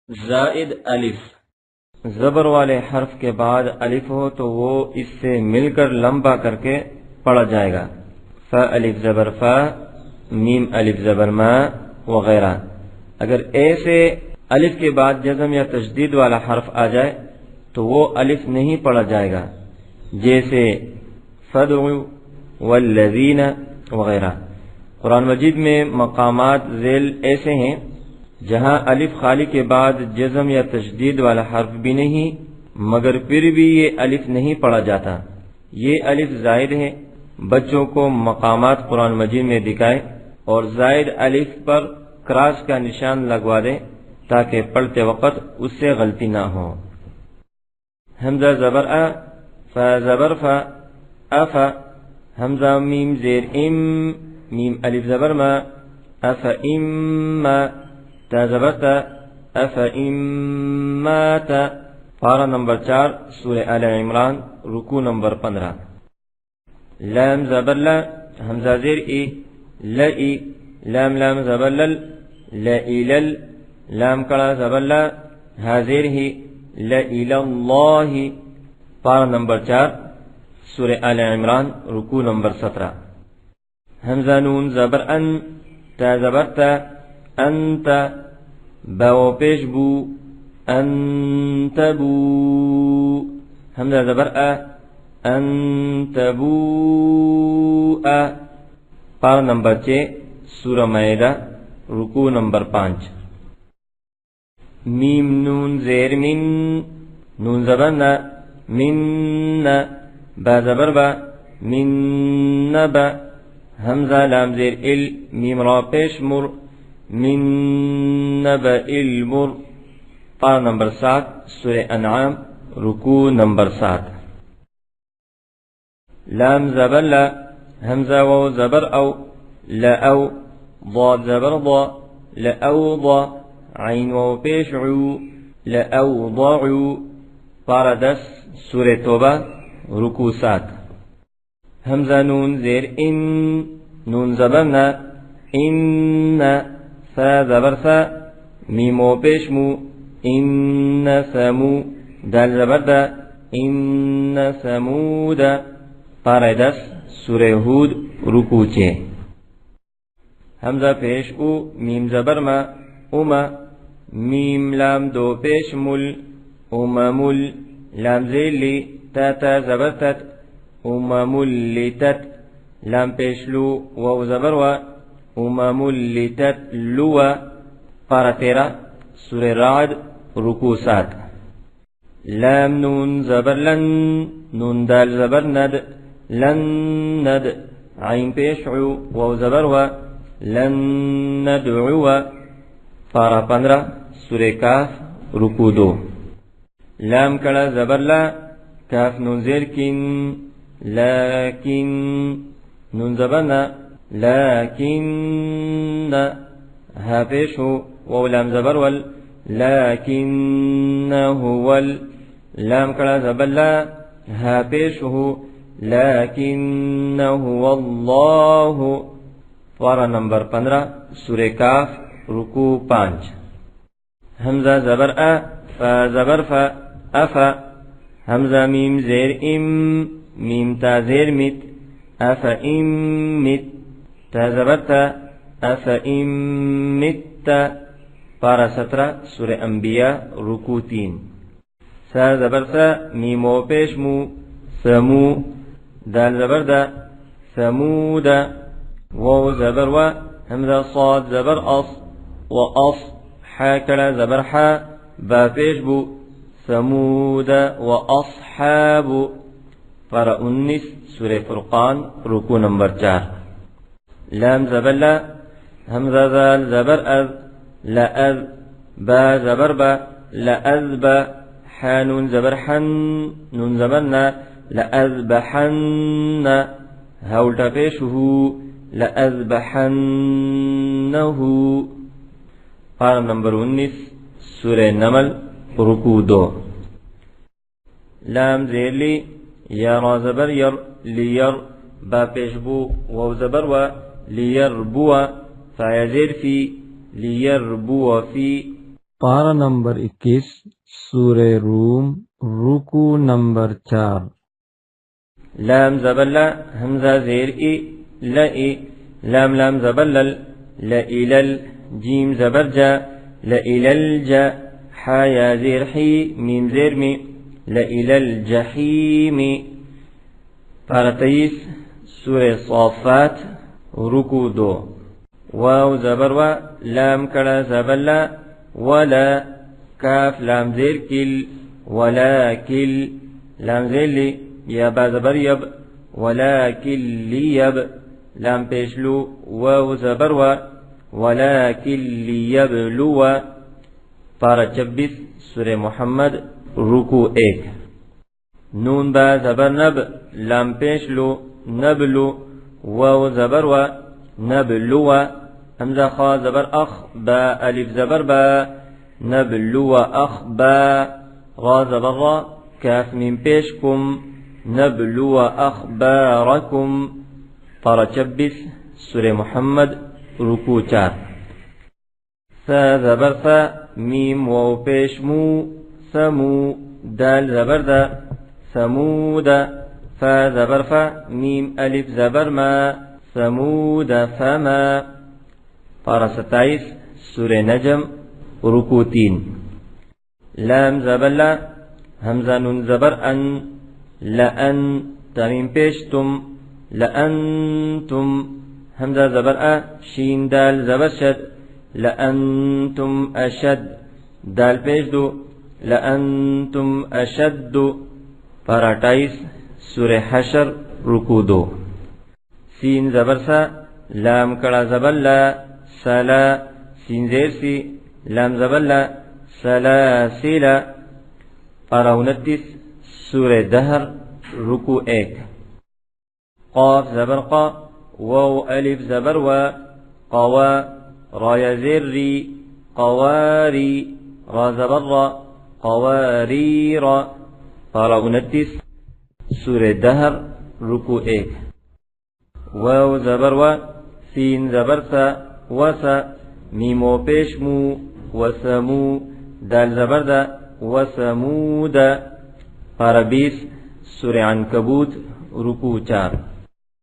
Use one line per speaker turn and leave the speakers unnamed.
जायद अलिफ, जबर वाले हर्फ के बाद अलिफ हो तो वो इससे मिलकर लंबा करके पढ़ा जाएगा। फ अलिफ जबर फ, मीम अलिफ जबर मा वगैरह। अगर ऐसे अलिफ के बाद जज़म या तशदीद वाला हर्फ आ जाए तो वो अलिफ नहीं पढ़ा जाएगा, जैसे फदउ वल्लज़ीन वगैरह। कुरान मजीद में मकामात ज़ेल ऐसे हैं जहां अलिफ खाली के बाद जज़म या तशदीद वाला हर्फ भी नहीं, मगर फिर भी ये अलिफ नहीं पढ़ा जाता। ये अलिफ जायद है। बच्चों को मकामात कुरान मजीद में दिखाए और जायद अलिफ पर क्रॉस का निशान लगवा दें ताकि पढ़ते वक्त उससे गलती ना हो। हमजा जबर अ, फ जबर फ, अफ। हमजा मीम जेर इम, मीम अलिफ जबर मा, अफ इम्मा। ता जबर ता, अफ इम्मात। पारा नंबर 4 सूरह आले इमरान, रुकू नंबर 15। लाम जबर ला, हमजा जेर ई, लई। लाम लाम जबर लल, लइलल। लाम कड़ा जबर ला, हाजिर ही, लइलल्लाहि। पारा नंबर 4 सूरह आले इमरान, रुकू नंबर 17। हमजा नून जबर अन, ता जबर ता, अंत। बाओ पेश बू, अंतबू। हमजा जबर अ, अंतबू अ। पारा नंबर 6 सूरह माइदा, रुकू नंबर 5। मीम नून जेर मिन, नून जबर न, मिन। बा जबर बा, मिन बा। हमजा लाम जेर इल, मीम रा पेश मुर, मिन बा इल मुर। पारा नंबर 7 सूरह अनआम, रुकू नंबर 7। लाम जबर ला, हमजा वाव जबर औ, लऔ। ضاد जबर ض, लऔ ض। आइन वाव पेश उ, लऔ। पारा 10 सूरह तौबा, रुकू 7। हमजा नून जेर इन, नून जबर न, इन। सा जबर सा, मीम वाव पेश मु, इन समू। दाल जबर दा, इन समूद। पारा 10 सूरह हूद, रुकू 6। हमजा पेश उ, मीम जबर मा, उमा। मीम लाम दो पेश मुल, उममुल। लाम जेर ली, ता ता जबर तत, उममुल लितत। लाम पेश लू, वाव जबर वा, उममुल लितत लुवा। पारा 13 सूरह राद, रुकू 7। लाम नून जबर लन, नून दाल जबर नद, लन नद। आइन पेश उ, वाव जबर वा, लन नदउवा। पारा 15 सूरह काफ, रुकू 2। लाम कड़ा जबर ला, काफ नून जेर किन, लाकिन। नून जबर ना, लाकिन। हा पेश हो, वाव लाम जबर वल, लाकिन्नहु वल। लाम कड़ा जबर ला, हा पेश हो, लाकिन्नहु वल्लाहु। पारा नंबर 15 सूरह काफ, रुकू 5। हमजा जबर अ, फा जबर फा, अफा। हमजा मीम जेर इम, मीम ता जेर मित, अफ इम मित। ता जबर ता, अफ इम मित। पारा 17 सूरह अंबिया, रुकू 3। सा जबर सा, मीम वाव पेश मु, समू। दाल जबर दा, समूदा। वाव जबर वा, हमजा साद जबर अस, व अस। हा कड़ा जबर हा, बा पेश बु, समूदा व अस्हाबु। पारा 19 सूरह फुरकान, रुकू नंबर 4। लाम जबर ला, हमजा जाल जबर अज, लअज। बा जबर बा, लअज़बा। हा नून जबर हन, नून जबर ना, लअज़बहन्न। हा उल्टा पेश हु, लअज़बहन्नहु। पारा नंबर 19 सूरह नमल, रुकू 2। लाम जेर ली, या रा जबर यर, लियर। बा पेश बू, वाव जबर वा, लियर बुआ। फा जेर फी, लियर बुआ फी। पारा नंबर 21 सूरे रूम रुकू नंबर 4। लाम ज़बल्ला हमजा ज़ेर ई ल ई लाम लाम ज़बल्लल ल इलल जीम ज़बर जा ल इलल जा हा या ज़ेर ही मीम ज़ेर मी ल इलल जहीमी। पारा 23 सूरे सौफ़ात रुकू 2। वाव ज़बर व लाम कड़ा ज़बल्ला वला काफ लाम ज़ेर किल वला किल लाम ज़ेर ली या बा ज़बर यब वला किल्ली यब लाम पेशलू वाव ज़बर व वला किल्ली यब लुवा। पारा 26 सूरे मोहम्मद रुकू 1। नून बा ज़बर नब लाम पेशलू नबलू वाव ज़बर व नबलुवा हमजा खा ज़बर अख बा अलिफ ज़बर बा नबलुवा अख बा रा ज़बर रा काफ मीम पेश कुम नबलुवा अखबारकुम। पारा 26 सूरे मोहम्मद रुकू 4। सा ज़बर सा मीम वाव पेश मू समू दाल ज़बर दा समूदा फा ज़बर फा मीम अलिफ ज़बर मा समूदा फमा। पारा 27 सूरे नजम रुकू 3। लाम ज़बल्ला हमजा नून ज़बर अन लअन तमीम पेश तुम लअनतुम हमजा ज़बर अ शीन दाल ज़बर शद लअनतुम अशद दाल पेश दो लअनतुम अशद्दु। पारा 28 सूरे हशर रुकू 2। सीन ज़बर सा लाम कड़ा ज़बर ला सला सीन ज़ेर सी लाम ज़बर ला सलासिला। पारा 29 सूरे दहर रुकू 1। क़ाफ ज़बर क़ा वाव अलिफ ज़बर व क़वा रा या ज़ेर री क़वारी रा ज़बर रा क़वारीरा। पारा 29 सूरे दहर रुकू 1। वाव ज़बर व सीन ज़बर सा वसा मीमो पेश मू वसमू दाल ज़बर दा वसमूदा। पारा 20 सूरे अनकबूत रुकू 4।